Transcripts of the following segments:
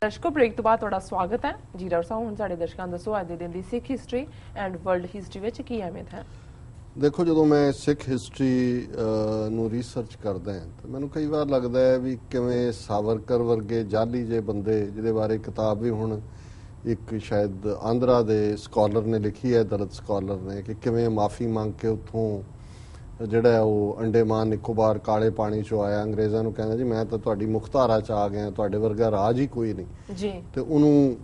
दर्शकों ब्रेक तो बाद तुहाडा स्वागत है जी डॉक्टर साहब। हुण साडे दर्शकां दसो अज दे दिन दी Sikh history and world history which की अहमियत है? देखो जो मैं सिख हिस्टरी ਨੂੰ रिसर्च करदा है तो मैनू कई बार लगता है भी किवें सावरकर वर्गे जाली जे बंदे जिहदे बारे किताब भी हुण एक शायद आंध्रा दे स्कॉलर ने लिखी है, दलित स्कॉलर ने, कि किवें माफ़ी मंग के उत्थों ਜਿਹੜਾ ਉਹ ਅੰਡੇਮਾਨ ਨਿਕੋਬਾਰ ਕਾਲੇ ਪਾਣੀ ਚੋਂ ਆਇਆ, ਅੰਗਰੇਜ਼ਾਂ ਨੂੰ ਕਹਿੰਦਾ ਜੀ ਮੈਂ ਤਾਂ ਤੁਹਾਡੀ ਮੁਖਤਾਰਾ ਚ ਆ ਗਿਆ, ਤੁਹਾਡੇ ਵਰਗਾ ਰਾਜ ਹੀ ਕੋਈ ਨਹੀਂ ਜੀ, ਤੇ ਉਹਨੂੰ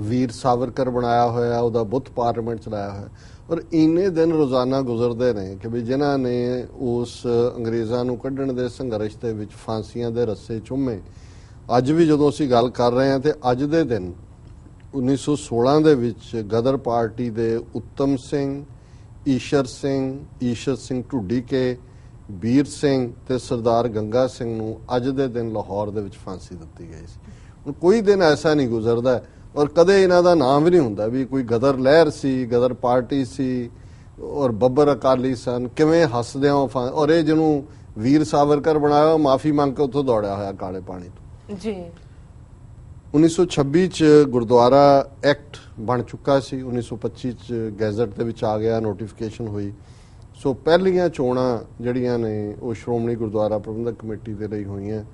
ਵੀਰ ਸਾਵਰਕਰ ਬਣਾਇਆ ਹੋਇਆ, ਉਹਦਾ ਬੁੱਤ ਪਾਰਲੀਮੈਂਟ ਚਲਾਇਆ ਹੋਇਆ। ਔਰ ਇੰਨੇ ਦਿਨ ਰੋਜ਼ਾਨਾ ਗੁਜ਼ਰਦੇ ਨੇ ਕਿ ਵੀ ਜਿਨ੍ਹਾਂ ਨੇ ਉਸ ਅੰਗਰੇਜ਼ਾਂ ਨੂੰ ਕੱਢਣ ਦੇ ਸੰਘਰਸ਼ ਦੇ ਵਿੱਚ ਫਾਂਸੀਆਂ ਦੇ ਰੱਸੇ ਚੁੰਮੇ, ਅੱਜ ਵੀ ਜਦੋਂ ਅਸੀਂ ਗੱਲ ਕਰ ਰਹੇ ਹਾਂ ਤੇ ਅੱਜ ਦੇ ਦਿਨ 1916 ਦੇ ਵਿੱਚ ਗਦਰ ਪਾਰਟੀ ਦੇ ਉੱਤਮ ਸਿੰਘ, ਈਸ਼ਰ ਸਿੰਘ ਢੁੱਡੀਕੇ, ਵੀਰ ਸਿੰਘ ਤੇ ਸਰਦਾਰ ਗੰਗਾ ਸਿੰਘ ਨੂੰ ਅੱਜ ਦੇ ਦਿਨ ਲਾਹੌਰ ਦੇ ਵਿੱਚ ਫਾਂਸੀ ਦਿੱਤੀ ਗਈ ਸੀ। ਹੁਣ ਕੋਈ ਦਿਨ ਐਸਾ ਨਹੀਂ ਗੁਜ਼ਰਦਾ ਔਰ ਕਦੇ ਇਹਨਾਂ ਦਾ ਨਾਮ ਵੀ ਨਹੀਂ ਹੁੰਦਾ ਵੀ ਕੋਈ ਗਦਰ ਲਹਿਰ ਸੀ, ਗਦਰ ਪਾਰਟੀ ਸੀ ਔਰ ਬੱਬਰ ਅਕਾਲੀ ਸਨ, ਕਿਵੇਂ ਹੱਸਦੇ ਹੋ। ਔਰ ਇਹ ਜਿਹਨੂੰ ਵੀਰ ਸਾਵਰਕਰ ਬਣਾਇਆ ਮਾਫੀ ਮੰਗ ਕੇ ਉੱਥੋਂ ਦੌੜਿਆ ਹੋਇਆ ਕਾਲੇ ਪਾਣੀ ਤੋਂ ਜੀ। 1926 ਚ ਗੁਰਦੁਆਰਾ ਐਕਟ ਬਣ ਚੁੱਕਾ ਸੀ, 1925 ਚ ਗੈਜ਼ਟ ਦੇ ਵਿੱਚ ਆ ਗਿਆ, ਨੋਟੀਫਿਕੇਸ਼ਨ ਹੋਈ। ਸੋ ਪਹਿਲੀਆਂ ਚੋਣਾਂ ਜਿਹੜੀਆਂ ਨੇ ਉਹ ਸ਼੍ਰੋਮਣੀ ਗੁਰਦੁਆਰਾ ਪ੍ਰਬੰਧਕ ਕਮੇਟੀ ਦੇ ਲਈ ਹੋਈਆਂ।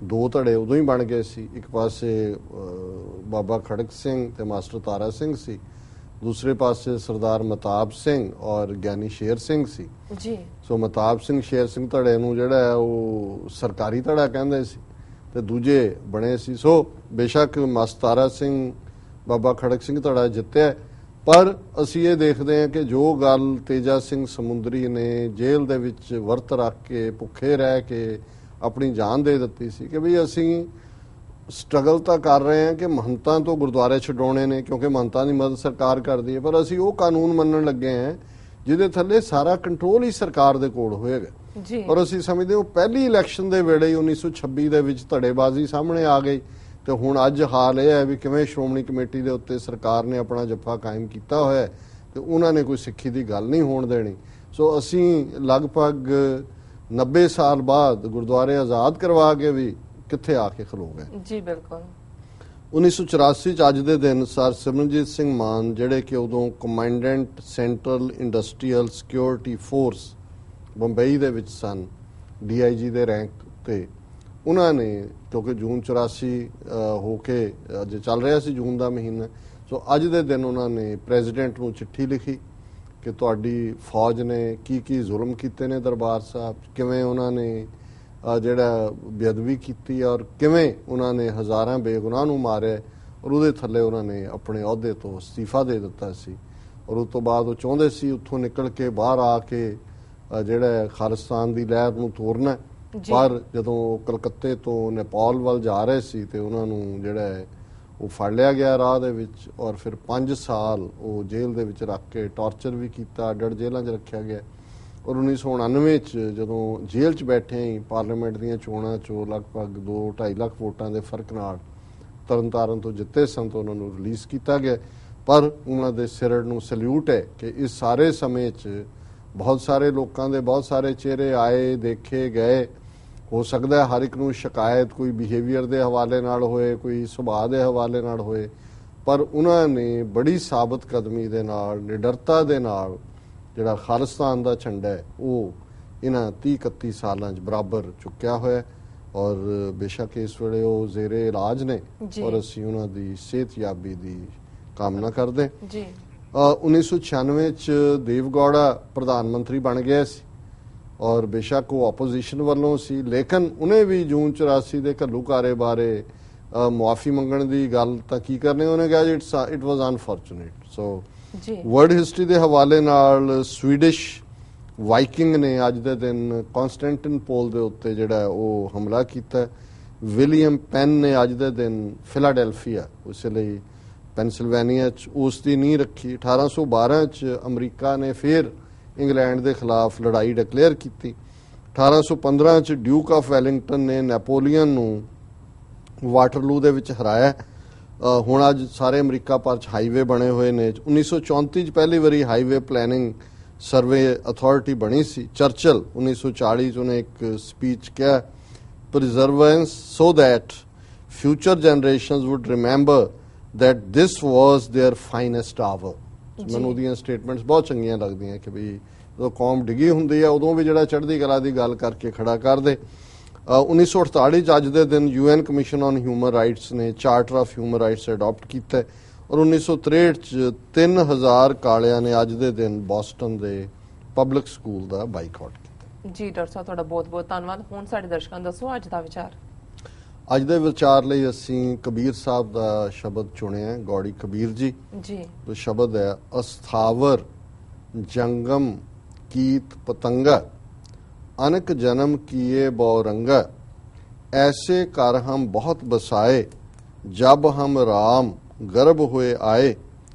ਦੋ ਧੜੇ ਉਦੋਂ ਹੀ ਬਣ ਗਏ ਸੀ, ਇੱਕ ਪਾਸੇ ਬਾਬਾ ਖੜਕ ਸਿੰਘ ਤੇ ਮਾਸਟਰ ਤਾਰਾ ਸਿੰਘ ਸੀ, ਦੂਸਰੇ ਪਾਸੇ ਸਰਦਾਰ ਮਤਾਬ ਸਿੰਘ ਔਰ ਗਿਆਨੀ ਸ਼ੇਰ ਸਿੰਘ ਸੀ ਜੀ। ਸੋ ਮਤਾਬ ਸਿੰਘ ਸ਼ੇਰ ਸਿੰਘ ਧੜੇ ਨੂੰ ਜਿਹੜਾ ਹੈ ਉਹ ਸਰਕਾਰੀ ਧੜਾ ਕਹਿੰਦੇ ਸੀ ਤੇ ਦੂਜੇ ਬਣੇ ਸੀ। ਸੋ ਬੇਸ਼ੱਕ ਮਾਸਟਰ ਤਾਰਾ ਸਿੰਘ, ਬਾਬਾ ਖੜਕ ਸਿੰਘ ਧੜਾ ਜਿੱਤਿਆ, ਪਰ ਅਸੀਂ ਇਹ ਦੇਖਦੇ ਹਾਂ ਕਿ ਜੋ ਗੱਲ ਤੇਜਾ ਸਿੰਘ ਸਮੁੰਦਰੀ ਨੇ ਜੇਲ੍ਹ ਦੇ ਵਿੱਚ ਵਰਤ ਰੱਖ ਕੇ ਭੁੱਖੇ ਰਹਿ ਕੇ ਆਪਣੀ ਜਾਨ ਦੇ ਦਿੱਤੀ ਸੀ ਕਿ ਵੀ ਅਸੀਂ ਸਟਰਗਲ ਤਾਂ ਕਰ ਰਹੇ ਹਾਂ ਕਿ ਮਹੰਤਾਂ ਤੋਂ ਗੁਰਦੁਆਰੇ ਛਡਾਉਣੇ ਨੇ ਕਿਉਂਕਿ ਮਹੰਤਾਂ ਦੀ ਮਦਦ ਸਰਕਾਰ ਕਰਦੀ ਹੈ, ਪਰ ਅਸੀਂ ਉਹ ਕਾਨੂੰਨ ਮੰਨਣ ਲੱਗੇ ਹਾਂ ਜਿਹਦੇ ਥੱਲੇ ਸਾਰਾ ਕੰਟਰੋਲ ਹੀ ਸਰਕਾਰ ਦੇ ਕੋਲ ਹੋਏਗਾ। ਔਰ ਅਸੀਂ ਸਮਝਦੇ ਹਾਂ ਪਹਿਲੀ ਇਲੈਕਸ਼ਨ ਦੇ ਵੇਲੇ ਹੀ 1926 ਦੇ ਵਿੱਚ ਧੜੇਬਾਜ਼ੀ ਸਾਹਮਣੇ ਆ ਗਈ ਤੇ ਹੁਣ ਅੱਜ ਹਾਲ ਇਹ ਹੈ ਵੀ ਕਿਵੇਂ ਸ਼੍ਰੋਮਣੀ ਕਮੇਟੀ ਦੇ ਉੱਤੇ ਸਰਕਾਰ ਨੇ ਆਪਣਾ ਜੱਫਾ ਕਾਇਮ ਕੀਤਾ ਹੋਇਆ ਤੇ ਉਹਨਾਂ ਨੇ ਕੋਈ ਸਿੱਖੀ ਦੀ ਗੱਲ ਨਹੀਂ ਹੋਣ ਦੇਣੀ। ਸੋ ਅਸੀਂ ਲਗਭਗ 90 ਸਾਲ ਬਾਅਦ ਗੁਰਦੁਆਰੇ ਆਜ਼ਾਦ ਕਰਵਾ ਕੇ ਵੀ ਕਿੱਥੇ ਆ ਕੇ ਖਲੋ ਗਏ ਜੀ। ਬਿਲਕੁਲ 1984 ਚ ਅੱਜ ਦੇ ਦਿਨ ਸਰ ਸਿਮਰਨਜੀਤ ਸਿੰਘ ਮਾਨ ਜਿਹੜੇ ਕਿ ਉਦੋਂ commandant central industrial security force Bombay ਦੇ ਵਿੱਚ ਸਨ, DIG ਦੇ ਰੈਂਕ ਤੇ, ਉਹਨਾਂ ਨੇ ਕਿਉਂਕਿ ਜੂਨ 84 ਹੋ ਕੇ ਅੱਜ ਚੱਲ ਰਿਹਾ ਸੀ ਜੂਨ ਦਾ ਮਹੀਨਾ, ਸੋ ਅੱਜ ਦੇ ਦਿਨ ਉਹਨਾਂ ਨੇ ਪ੍ਰੈਜ਼ੀਡੈਂਟ ਨੂੰ ਚਿੱਠੀ ਲਿਖੀ ਕਿ ਤੁਹਾਡੀ ਫੌਜ ਨੇ ਕੀ ਜ਼ੁਲਮ ਕੀਤੇ ਨੇ ਦਰਬਾਰ ਸਾਹਿਬ, ਕਿਵੇਂ ਉਹਨਾਂ ਨੇ ਜਿਹੜਾ ਬੇਅਦਬੀ ਕੀਤੀ ਔਰ ਕਿਵੇਂ ਉਹਨਾਂ ਨੇ ਹਜ਼ਾਰਾਂ ਬੇਗੁਨਾਹ ਨੂੰ ਮਾਰਿਆ ਔਰ ਉਹਦੇ ਥੱਲੇ ਉਹਨਾਂ ਨੇ ਆਪਣੇ ਅਹੁਦੇ ਤੋਂ ਅਸਤੀਫਾ ਦੇ ਦਿੱਤਾ ਸੀ। ਔਰ ਉਸ ਤੋਂ ਬਾਅਦ ਉਹ ਚਾਹੁੰਦੇ ਸੀ ਉੱਥੋਂ ਨਿਕਲ ਕੇ ਬਾਹਰ ਆ ਕੇ ਜਿਹੜਾ ਖਾਲਿਸਤਾਨ ਦੀ ਲਹਿਰ ਨੂੰ ਤੋਰਨਾ, ਪਰ ਜਦੋਂ ਕਲਕੱਤੇ ਤੋਂ ਨੇਪਾਲ ਵੱਲ ਜਾ ਰਹੇ ਸੀ ਤੇ ਉਹਨਾਂ ਨੂੰ ਜਿਹੜਾ ਉਹ ਫੜ ਲਿਆ ਗਿਆ ਰਾਹ ਦੇ ਵਿੱਚ ਔਰ ਫਿਰ 5 ਸਾਲ ਉਹ ਜੇਲ੍ਹ ਦੇ ਵਿੱਚ ਰੱਖ ਕੇ ਟਾਰਚਰ ਵੀ ਕੀਤਾ, ਅੱਡ ਜੇਲ੍ਹਾਂ 'ਚ ਰੱਖਿਆ ਗਿਆ। ਔਰ 1999 ਚ ਜਦੋਂ ਜੇਲ੍ਹ 'ਚ ਬੈਠੇ ਹੀ ਪਾਰਲੀਮੈਂਟ ਦੀਆਂ ਚੋਣਾਂ 'ਚੋਂ ਲਗਭਗ 2-2.5 ਲੱਖ ਵੋਟਾਂ ਦੇ ਫਰਕ ਨਾਲ ਤਰਨਤਾਰਨ ਤੋਂ ਜਿੱਤੇ ਸਨ ਤਾਂ ਉਹਨਾਂ ਨੂੰ ਰਿਲੀਜ਼ ਕੀਤਾ ਗਿਆ। ਪਰ ਉਹਨਾਂ ਦੇ ਸਿਰੜ ਨੂੰ ਸੈਲਿਊਟ ਹੈ ਕਿ ਇਸ ਸਾਰੇ ਸਮੇਂ 'ਚ ਬਹੁਤ ਸਾਰੇ ਲੋਕਾਂ ਦੇ ਬਹੁਤ ਸਾਰੇ ਚਿਹਰੇ ਆਏ, ਦੇਖੇ ਗਏ। ਹੋ ਸਕਦਾ ਹਰ ਇੱਕ ਨੂੰ ਸ਼ਿਕਾਇਤ ਕੋਈ ਬਿਹੇਵੀਅਰ ਦੇ ਹਵਾਲੇ ਨਾਲ ਹੋਏ, ਕੋਈ ਸੁਭਾਅ ਦੇ ਹਵਾਲੇ ਨਾਲ ਹੋਏ, ਪਰ ਉਹਨਾਂ ਨੇ ਬੜੀ ਸਾਬਤ ਕਦਮੀ ਦੇ ਨਾਲ, ਨਿਡਰਤਾ ਦੇ ਨਾਲ ਜਿਹੜਾ ਖਾਲਿਸਤਾਨ ਦਾ ਝੰਡਾ ਹੈ ਉਹ ਇਹਨਾਂ 30-31 ਸਾਲਾਂ 'ਚ ਬਰਾਬਰ ਚੁੱਕਿਆ ਹੋਇਆ ਔਰ ਬੇਸ਼ੱਕ ਇਸ ਵੇਲੇ ਉਹ ਜ਼ੇਰੇ ਇਲਾਜ ਨੇ ਔਰ ਅਸੀਂ ਉਹਨਾਂ ਦੀ ਸਿਹਤਯਾਬੀ ਦੀ ਕਾਮਨਾ ਕਰਦੇ। 1996 ਚ ਦੇਵਗੌੜਾ ਪ੍ਰਧਾਨ ਮੰਤਰੀ ਬਣ ਗਿਆ ਸੀ ਔਰ ਬੇਸ਼ੱਕ ਉਹ ਆਪੋਜੀਸ਼ਨ ਵੱਲੋਂ ਸੀ, ਲੇਕਿਨ ਉਹਨੇ ਵੀ ਜੂਨ 84 ਦੇ ਘੱਲੂਘਾਰੇ ਬਾਰੇ ਮੁਆਫੀ ਮੰਗਣ ਦੀ ਗੱਲ ਤਾਂ ਕੀ ਕਰਨੀ, ਉਹਨੇ ਕਿਹਾ ਜੀ it was unfortunate. So world history ਦੇ ਹਵਾਲੇ ਨਾਲ ਸਵੀਡਿਸ਼ ਵਾਈਕਿੰਗ ਨੇ ਅੱਜ ਦੇ ਦਿਨ ਕਨਸਟੈਂਟਨੋਪਲ ਦੇ ਉੱਤੇ ਜਿਹੜਾ ਉਹ ਹਮਲਾ ਕੀਤਾ। ਵਿਲੀਅਮ ਪੈਨ ਨੇ ਅੱਜ ਦੇ ਦਿਨ ਫਿਲਾਡੈਲਫੀਆ, ਉਸ ਲਈ ਪੈਨਸਿਲਵੇਨੀਆ 'ਚ ਉਸ ਦੀ ਨੀਂਹ ਰੱਖੀ। 1812 ਚ ਅਮਰੀਕਾ ਨੇ ਫਿਰ ਇੰਗਲੈਂਡ ਦੇ ਖਿਲਾਫ ਲੜਾਈ ਡਿਕਲੇਅਰ ਕੀਤੀ। 1815 ਚ ਡਿਊਕ ਆਫ ਵੈਲਿੰਗਟਨ ਨੇ ਨੈਪੋਲੀਅਨ ਨੂੰ ਵਾਟਰਲੂ ਦੇ ਵਿੱਚ ਹਰਾਇਆ। ਹੁਣ ਅੱਜ ਸਾਰੇ ਅਮਰੀਕਾ ਭਰ 'ਚ ਹਾਈਵੇ ਬਣੇ ਹੋਏ ਨੇ। 1934 ਚ ਪਹਿਲੀ ਵਾਰੀ ਹਾਈਵੇ ਪਲੈਨਿੰਗ ਸਰਵੇ ਅਥਾਰਟੀ ਬਣੀ ਸੀ। ਚਰਚਲ 1940 ਚ ਉਹਨੇ ਇੱਕ ਸਪੀਚ ਕਿਹਾ, preservance so that future generations would remember that this was their finest hour। ਮੈਨੂੰ ਉਹਦੀਆਂ ਸਟੇਟਮੈਂਟਸ ਬਹੁਤ ਚੰਗੀਆਂ ਲੱਗਦੀਆਂ ਕਿ ਵੀ ਜਦੋਂ ਕੌਮ ਡਿੱਗੀ ਹੁੰਦੀ ਹੈ ਉਦੋਂ ਵੀ ਜਿਹੜਾ ਚੜ੍ਹਦੀ ਕਲਾ ਦੀ ਗੱਲ ਕਰਕੇ ਖੜਾ ਕਰਦੇ। 1948 ਚ ਅੱਜ ਦੇ ਦਿਨ UN commission on human rights ਨੇ charter of human rights adopt ਕੀਤਾ ਔਰ 1963 ਚ 3000 ਕਾਲਿਆਂ ਨੇ ਅੱਜ ਦੇ ਦਿਨ ਬੋਸਟਨ ਦੇ ਪਬਲਿਕ ਸਕੂਲ ਦਾ ਬਾਈਕਾਟ ਕੀਤਾ। ਜੀ ਡਾਕਟਰ ਸਾਹਿਬ ਤੁਹਾਡਾ ਬਹੁਤ ਬਹੁਤ ਧੰਨਵਾਦ। ਹੁਣ ਸਾਡੇ ਦਰਸ਼ਕਾਂ ਨੂੰ ਦੱਸੋ ਅੱਜ ਦਾ ਵਿਚਾਰ। ਅੱਜ ਦੇ ਵਿਚਾਰ ਲਈ ਅਸੀਂ ਕਬੀਰ ਸਾਹਿਬ ਦਾ ਸ਼ਬਦ ਚੁਣਿਆ, ਗੌੜੀ ਕਬੀਰ ਜੀ। ਉਹ ਸ਼ਬਦ ਹੈ ਅਸਥਾਵਰ ਜੰਗਮ कीत पतंगा अनक जन्म किए बौरंगा ऐसे कर हम बहुत बसाए जब हम राम गर्भ हुए आए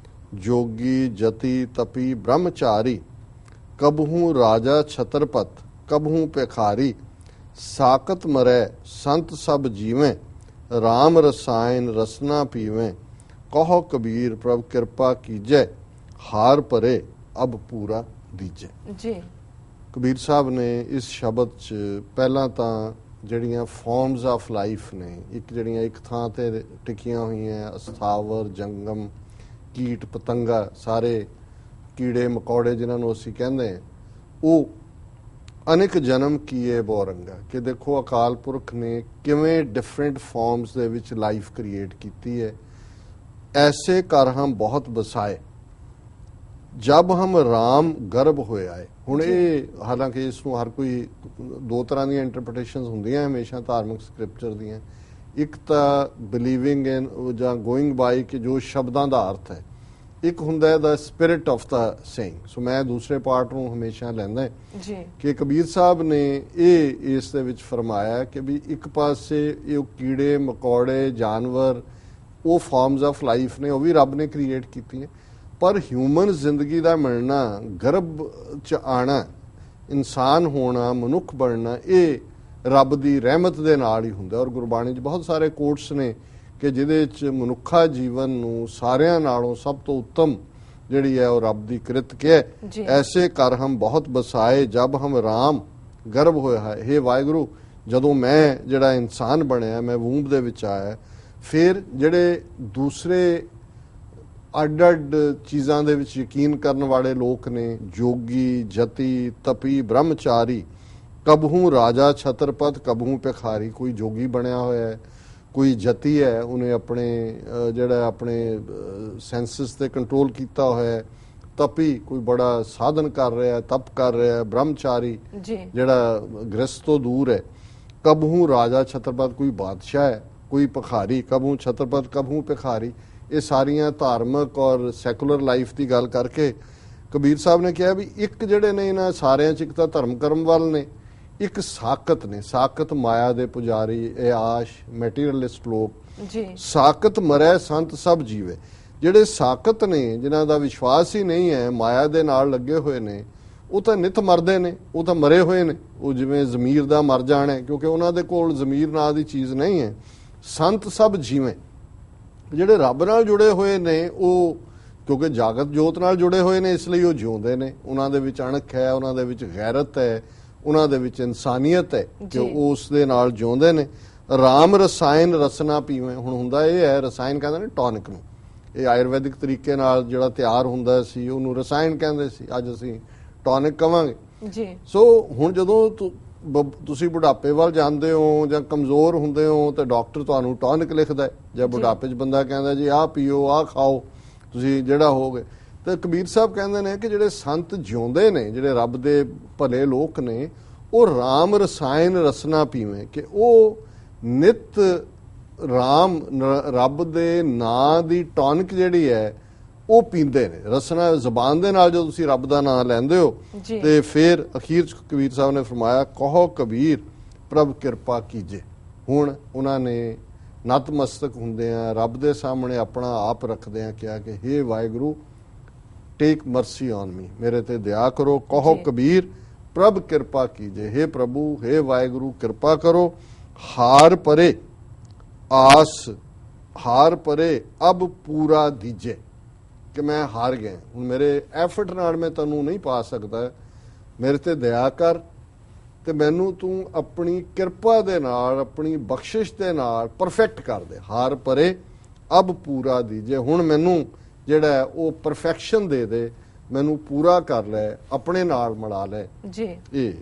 जोगी जति तपी ब्रह्मचारी कबहू राजा छत्रपत कबहू पेखारी साकत मरै संत सब जीवें राम रसायन रसना पीवें कहो कबीर प्रभ कृपा कीजै हार परे अब पूरा ਦੀਜੇ ਜੀ। ਕਬੀਰ ਸਾਹਿਬ ਨੇ ਇਸ ਸ਼ਬਦ 'ਚ ਪਹਿਲਾਂ ਤਾਂ ਜਿਹੜੀਆਂ ਫਾਰਮਸ ਆਫ ਲਾਈਫ ਨੇ, ਇੱਕ ਜਿਹੜੀਆਂ ਇੱਕ ਥਾਂ ਤੇ ਟਿਕੀਆਂ ਹੋਈਆਂ ਅਸਥਾਵਰ ਜੰਗਮ ਕੀਟ ਪਤੰਗਾ, ਸਾਰੇ ਕੀੜੇ ਮਕੌੜੇ ਜਿਨ੍ਹਾਂ ਨੂੰ ਅਸੀਂ ਕਹਿੰਦੇ ਹਾਂ, ਉਹ ਅਨੇਕ ਜਨਮ ਕੀਏ ਬੌਰੰਗਾ ਕਿ ਦੇਖੋ ਅਕਾਲ ਪੁਰਖ ਨੇ ਕਿਵੇਂ ਡਿਫਰੈਂਟ ਫਾਰਮਸ ਦੇ ਵਿੱਚ ਲਾਈਫ ਕ੍ਰੀਏਟ ਕੀਤੀ ਹੈ। ਐਸੇ ਘਰ ਹਮ ਬਹੁਤ ਬਸਾਏ जब हम राम गर्भ होए आए। ਹੁਣ ਇਹ ਹਾਲਾਂਕਿ ਇਸ ਨੂੰ ਹਰ ਕੋਈ ਦੋ ਤਰ੍ਹਾਂ ਦੀਆਂ ਇੰਟਰਪ੍ਰੀਟੇਸ਼ਨਸ ਹੁੰਦੀਆਂ ਹਮੇਸ਼ਾ ਧਾਰਮਿਕ ਸਕ੍ਰਿਪਚਰ ਦੀਆਂ। ਇੱਕ ਤਾਂ ਬਿਲੀਵਿੰਗ ਇਨ ਜਾਂ ਗੋਇੰਗ ਬਾਈ ਕਿ ਜੋ ਸ਼ਬਦਾਂ ਦਾ ਅਰਥ ਹੈ, ਇੱਕ ਹੁੰਦਾ ਹੈ ਦਾ ਸਪਿਰਿਟ ਆਫ ਦਾ ਸੇਇੰਗ। ਸੋ ਮੈਂ ਦੂਸਰੇ ਪਾਰਟ ਨੂੰ ਹਮੇਸ਼ਾ ਲੈਂਦਾ ਜੀ ਕਿ ਕਬੀਰ ਸਾਹਿਬ ਨੇ ਇਹ ਇਸ ਦੇ ਵਿੱਚ ਫਰਮਾਇਆ ਕਿ ਵੀ ਇੱਕ ਪਾਸੇ ਇਹ ਕੀੜੇ ਮਕੌੜੇ ਜਾਨਵਰ ਉਹ ਫਾਰਮਸ ਆਫ ਲਾਈਫ ਨੇ, ਉਹ ਵੀ ਰੱਬ ਨੇ ਕ੍ਰੀਏਟ ਕੀਤੀਆਂ, ਪਰ ਹਿਊਮਨ ਜ਼ਿੰਦਗੀ ਦਾ ਮਿਲਣਾ, ਗਰਭ ਚ ਆਣਾ, ਇਨਸਾਨ ਹੋਣਾ, ਮਨੁੱਖ ਬਣਨਾ, ਇਹ ਰੱਬ ਦੀ ਰਹਿਮਤ ਦੇ ਨਾਲ ਹੀ ਹੁੰਦਾ। ਔਰ ਗੁਰਬਾਣੀ 'ਚ ਬਹੁਤ ਸਾਰੇ ਕੋਟਸ ਨੇ ਕਿ ਜਿਹਦੇ 'ਚ ਮਨੁੱਖਾ ਜੀਵਨ ਨੂੰ ਸਾਰਿਆਂ ਨਾਲੋਂ ਸਭ ਤੋਂ ਉੱਤਮ ਜਿਹੜੀ ਹੈ ਉਹ ਰੱਬ ਦੀ ਕਿਰਤ ਕਿ ਐਸੇ ਕਰ ਹਮ ਬਹੁਤ ਬਸਾਏ ਜਬ ਹਮ ਰਾਮ ਗਰਭ ਹੋਇਆ ਹੈ। ਹੇ ਵਾਹਿਗੁਰੂ, ਜਦੋਂ ਮੈਂ ਜਿਹੜਾ ਇਨਸਾਨ ਬਣਿਆ, ਮੈਂ ਵੂੰਬ ਦੇ ਵਿੱਚ ਆਇਆ, ਫਿਰ ਜਿਹੜੇ ਦੂਸਰੇ ਅੱਡ-ਅੱਡ ਚੀਜ਼ਾਂ ਦੇ ਵਿੱਚ ਯਕੀਨ ਕਰਨ ਵਾਲੇ ਲੋਕ ਨੇ, ਜੋਗੀ ਜਤੀ ਤਪੀ ਬ੍ਰਹਮਚਾਰੀ ਕਬਹੂ ਰਾਜਾ ਛਤਰਪਤ ਕਬਹੂ ਭਿਖਾਰੀ। ਕੋਈ ਜੋਗੀ ਬਣਿਆ ਹੋਇਆ ਹੈ, ਕੋਈ ਜਤੀ ਹੈ, ਉਹਨੇ ਆਪਣੇ ਜਿਹੜਾ ਆਪਣੇ ਸੈਂਸਸ ਤੇ ਕੰਟਰੋਲ ਕੀਤਾ ਹੋਇਆ ਹੈ, ਤਪੀ ਕੋਈ ਬੜਾ ਸਾਧਨ ਕਰ ਰਿਹਾ, ਤਪ ਕਰ ਰਿਹਾ, ਬ੍ਰਹਮਚਾਰੀ ਜਿਹੜਾ ਗ੍ਰਸਤ ਤੋਂ ਦੂਰ ਹੈ, ਕਬਹੂ ਰਾਜਾ ਛਤਰਪਤ ਕੋਈ ਬਾਦਸ਼ਾਹ ਹੈ, ਕੋਈ ਭਿਖਾਰੀ, ਕਬਹੂ ਛਤਰਪਤ ਕਬਹੂ ਭਿਖਾਰੀ। ਇਹ ਸਾਰੀਆਂ ਧਾਰਮਿਕ ਔਰ ਸੈਕੂਲਰ ਲਾਈਫ ਦੀ ਗੱਲ ਕਰਕੇ ਕਬੀਰ ਸਾਹਿਬ ਨੇ ਕਿਹਾ ਵੀ ਇੱਕ ਜਿਹੜੇ ਨੇ ਇਹਨਾਂ ਸਾਰਿਆਂ 'ਚ ਇੱਕ ਤਾਂ ਧਰਮ ਕਰਮ ਵੱਲ ਨੇ, ਇੱਕ ਸਾਕਤ ਨੇ, ਸਾਕਤ ਮਾਇਆ ਦੇ ਪੁਜਾਰੀ, ਇਹ ਆਸ਼ ਮੈਟੀਰੀਅਲਿਸਟ ਲੋਕ। ਸਾਕਤ ਮਰੈ ਸੰਤ ਸਭ ਜੀਵੇ। ਜਿਹੜੇ ਸਾਕਤ ਨੇ, ਜਿਨ੍ਹਾਂ ਦਾ ਵਿਸ਼ਵਾਸ ਹੀ ਨਹੀਂ ਹੈ, ਮਾਇਆ ਦੇ ਨਾਲ ਲੱਗੇ ਹੋਏ ਨੇ, ਉਹ ਤਾਂ ਨਿਤ ਮਰਦੇ ਨੇ, ਉਹ ਤਾਂ ਮਰੇ ਹੋਏ ਨੇ। ਉਹ ਜਿਵੇਂ ਜ਼ਮੀਰ ਦਾ ਮਰ ਜਾਣਾ, ਕਿਉਂਕਿ ਉਹਨਾਂ ਦੇ ਕੋਲ ਜ਼ਮੀਰ ਨਾਂ ਦੀ ਚੀਜ਼ ਨਹੀਂ ਹੈ। ਸੰਤ ਸਭ ਜੀਵੇਂ, ਜਿਹੜੇ ਰੱਬ ਨਾਲ ਜੁੜੇ ਹੋਏ ਨੇ, ਉਹ ਕਿਉਂਕਿ ਜਾਗਤ ਜੋਤ ਨਾਲ ਜੁੜੇ ਹੋਏ ਨੇ, ਇਸ ਲਈ ਉਹ ਜਿਉਂਦੇ ਨੇ। ਉਹਨਾਂ ਦੇ ਵਿੱਚ ਅਣਖ ਹੈ, ਉਹਨਾਂ ਦੇ ਵਿੱਚ ਗੈਰਤ ਹੈ, ਉਹਨਾਂ ਦੇ ਵਿੱਚ ਇਨਸਾਨੀਅਤ ਹੈ ਕਿ ਉਹ ਉਸ ਦੇ ਨਾਲ ਜਿਉਂਦੇ ਨੇ। ਰਾਮ ਰਸਾਇਣ ਰਸਨਾ ਪੀਵੇਂ। ਹੁਣ ਹੁੰਦਾ ਇਹ ਹੈ, ਰਸਾਇਣ ਕਹਿੰਦੇ ਨੇ ਟੌਨਿਕ ਨੂੰ, ਇਹ ਆਯੁਰਵੈਦਿਕ ਤਰੀਕੇ ਨਾਲ ਜਿਹੜਾ ਤਿਆਰ ਹੁੰਦਾ ਸੀ ਉਹਨੂੰ ਰਸਾਇਣ ਕਹਿੰਦੇ ਸੀ, ਅੱਜ ਅਸੀਂ ਟੌਨਿਕ ਕਵਾਂਗੇ। ਸੋ ਹੁਣ ਜਦੋਂ ਤੁਸੀਂ ਬੁਢਾਪੇ ਵੱਲ ਜਾਂਦੇ ਹੋ ਜਾਂ ਕਮਜ਼ੋਰ ਹੁੰਦੇ ਹੋ ਤਾਂ ਡਾਕਟਰ ਤੁਹਾਨੂੰ ਟੌਨਿਕ ਲਿਖਦਾ ਹੈ। ਜਾਂ ਬੁਢਾਪੇ 'ਚ ਬੰਦਾ ਕਹਿੰਦਾ ਜੀ ਆਹ ਪੀਓ, ਆਹ ਖਾਓ, ਤੁਸੀਂ ਜਿਹੜਾ ਹੋਗੇ। ਤੇ ਕਬੀਰ ਸਾਹਿਬ ਕਹਿੰਦੇ ਨੇ ਕਿ ਜਿਹੜੇ ਸੰਤ ਜਿਉਂਦੇ ਨੇ, ਜਿਹੜੇ ਰੱਬ ਦੇ ਭਲੇ ਲੋਕ ਨੇ, ਉਹ ਰਾਮ ਰਸਾਇਣ ਰਸਨਾ ਪੀਵੇਂ, ਕਿ ਉਹ ਨਿਤ ਰਾਮ ਰੱਬ ਦੇ ਨਾਂ ਦੀ ਟੌਨਿਕ ਜਿਹੜੀ ਹੈ ਉਹ ਪੀਂਦੇ ਨੇ। ਰਸਨਾ ਜ਼ਬਾਨ ਦੇ ਨਾਲ ਜਦੋਂ ਤੁਸੀਂ ਰੱਬ ਦਾ ਨਾਮ ਲੈਂਦੇ ਹੋ ਤੇ ਫਿਰ ਅਖੀਰ ਚ ਕਬੀਰ ਸਾਹਿਬ ਨੇ ਫਰਮਾਇਆ ਕਹੋ ਕਬੀਰ ਪ੍ਰਭ ਕਿਰਪਾ ਕੀਜੇ। ਹੁਣ ਉਹਨਾਂ ਨੇ ਨਤਮਸਤਕ ਹੁੰਦੇ ਆ ਰੱਬ ਦੇ ਸਾਹਮਣੇ ਆਪਣਾ ਆਪ ਰੱਖਦੇ ਆ, ਕਿਹਾ ਕਿ ਹੇ ਵਾਹਿਗੁਰੂ ਟੇਕ ਮਰਸੀ ਔਨ ਮੀ, ਮੇਰੇ ਤੇ ਦਇਆ ਕਰੋ। ਕਹੋ ਕਬੀਰ ਪ੍ਰਭ ਕਿਰਪਾ ਕੀਜੇ, ਹੇ ਪ੍ਰਭੂ, ਹੇ ਵਾਹਿਗੁਰੂ ਕਿਰਪਾ ਕਰੋ। ਹਾਰ ਪਰੇ ਆਸ, ਹਾਰ ਪਰੇ ਅਬ ਪੂਰਾ ਦੀਜੇ, ਕਿ ਮੈਂ ਹਾਰ ਗਿਆ, ਹੁਣ ਮੇਰੇ ਐਫਰਟ ਨਾਲ ਮੈਂ ਤੈਨੂੰ ਨਹੀਂ ਪਾ ਸਕਦਾ, ਮੇਰੇ ਤੇ ਦਇਆ ਕਰ ਤੇ ਮੈਨੂੰ ਤੂੰ ਆਪਣੀ ਕਿਰਪਾ ਦੇ ਨਾਲ ਆਪਣੀ ਬਖਸ਼ਿਸ਼ ਦੇ ਨਾਲ ਪਰਫੈਕਟ ਕਰ ਦੇ। ਹਾਰ ਪਰੇ ਅਬ ਪੂਰਾ ਦੀਜੇ, ਹੁਣ ਮੈਨੂੰ ਜਿਹੜਾ ਹੈ ਉਹ ਪਰਫੈਕਸ਼ਨ ਦੇ ਦੇ, ਮੈਨੂੰ ਪੂਰਾ ਕਰ ਲੈ, ਆਪਣੇ ਨਾਲ ਮਿਲਾ ਲੈ ਜੀ। ਇਹ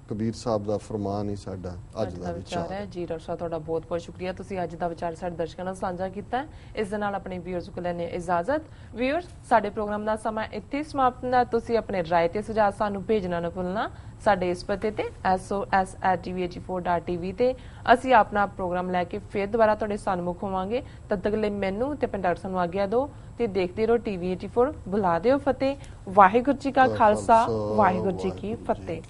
ਕਬੀਰ ਸਾਹਿਬ ਦਾ ਫਰਮਾਨ ਹੀ ਸਾਡਾ ਅੱਜ ਦਾ ਵਿਚਾਰ ਹੈ ਜੀ। ਡਾਕਟਰ ਸਾਹਿਬ ਤੁਹਾਡਾ ਬਹੁਤ ਬਹੁਤ ਸ਼ੁਕਰੀਆ, ਤੁਸੀਂ ਅੱਜ ਦਾ ਵਿਚਾਰ ਸਾਡੇ ਦਰਸ਼ਕਾਂ ਨਾਲ ਸਾਂਝਾ ਕੀਤਾ ਹੈ। ਇਸ ਦੇ ਨਾਲ ਆਪਣੇ ਵੀਅਰਸ ਕੋਲ ਲੈਣੇ ਇਜਾਜ਼ਤ। ਵੀਅਰਸ, ਸਾਡੇ ਪ੍ਰੋਗਰਾਮ ਦਾ ਸਮਾਂ ਇੱਥੇ ਸਮਾਪਤ ਹੁੰਦਾ। ਤੁਸੀਂ ਆਪਣੇ ਰਾਏ ਤੇ ਸੁਝਾਅ ਸਾਨੂੰ ਭੇਜਣਾ ਨਾ ਭੁੱਲਣਾ ਸਾਡੇ ਇਸ ਪਤੇ ਤੇ sos@tv84.tv ਤੇ। ਅਸੀਂ ਆਪਣਾ ਪ੍ਰੋਗਰਾਮ ਲੈ ਕੇ ਫਿਰ ਦੁਬਾਰਾ ਤੁਹਾਡੇ ਸਾਹਮਣੇ ਹੋਵਾਂਗੇ। ਤਦ ਤੱਕ ਲਈ ਮੈਨੂੰ ਤੇ ਡਾਕਟਰ ਸਾਹਿਬ ਨੂੰ ਆਗਿਆ ਦਿਓ ਤੇ ਦੇਖਦੇ ਰਹੋ TV 84। ਬੁਲਾ ਦਿਓ ਫਤਿਹ। ਵਾਹਿਗੁਰੂ ਜੀ ਕਾ ਖਾਲਸਾ, ਵਾਹਿਗੁਰੂ ਜੀ ਕੀ ਫਤਿਹ।